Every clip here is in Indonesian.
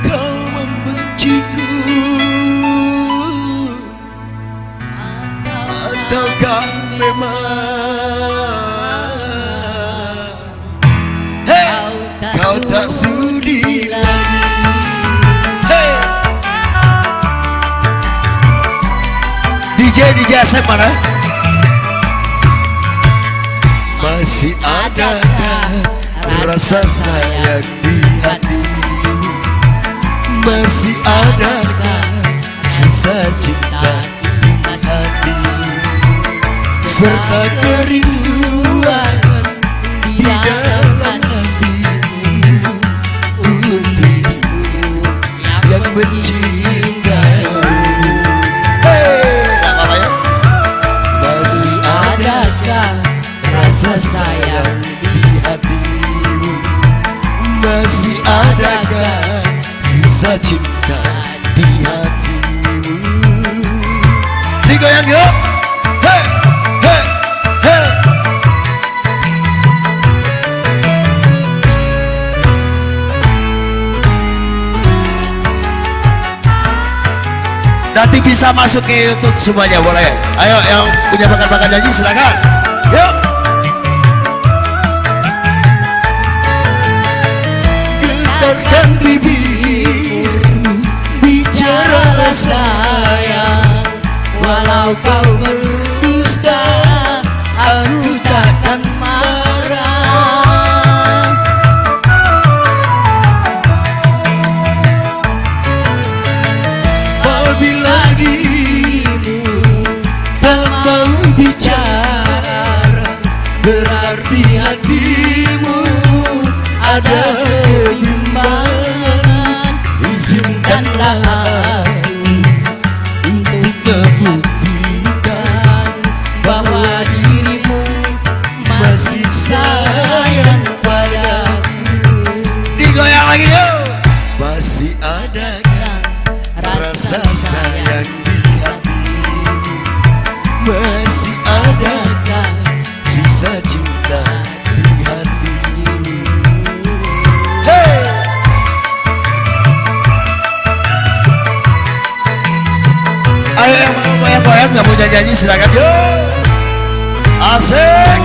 kau membenciku, ataukah memang kau tak sudi lagi? DJ Asep mana? Masih adakah rasa sayang di hatimu? Masih adakah sisa cinta di hatimu? Serta kerinduan di dalam hatimu untuk dirimu yang mencintaimu. Masih adakah rasa sayang di hatimu? Masih adakah sisa cinta di hatimu? Digoyang yuk. Hey, hey, hey. Nanti bisa masuk ke YouTube semuanya, boleh? Ayo yang punya bakat-bakat nyanyi silakan. Yuk. Getarkan bibirmu, bicaralah sayang. Walau kau berdusta, aku takkan marah. Apabila dirimu tak mau bicara, berarti hatimu ada kebimbangan. Izinkanlah aku untuk membuktikan bahwa dirimu masih sayang padaku. Digoyang lagi yuk. Masih adakah rasa sayang di hatimu? Masih adakah sisa cinta di hatimu? Hey! Ayo yang mau goyang-goyang gak mau nyanyi silakan yuk. Asik.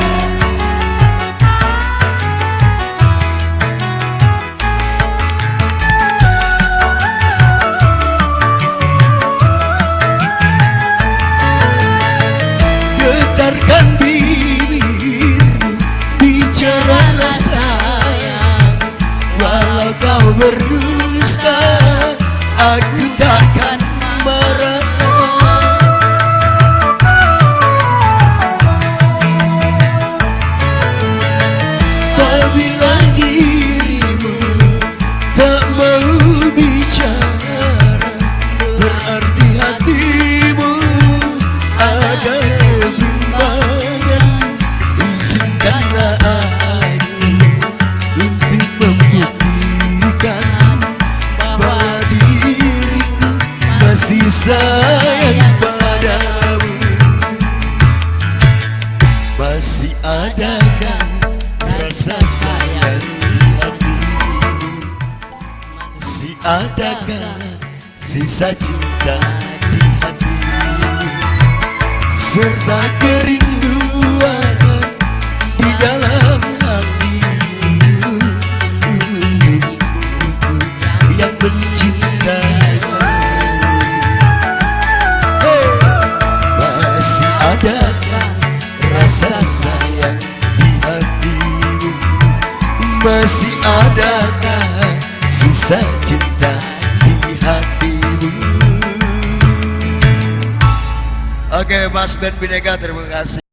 Getarkan bibirmu, bicaralah sayang. Walau kau berdusta, aku takkan marah. Apabila dirimu tak mau bicara, berarti hatimu ada kebimbangan. Izinkanlah aku untuk membuktikan bahwa diriku masih sayang padamu. Masih adakah rasa sayang di hatimu? Masih adakah sisa cinta di hatimu? Serta kerinduan di dalam hatimu untuk yang mencintaimu. Masih adakah rasa sayang di hatimu? Masih adakah sisa cinta di hatimu? Oke, Mas Ben Bineka, terima kasih.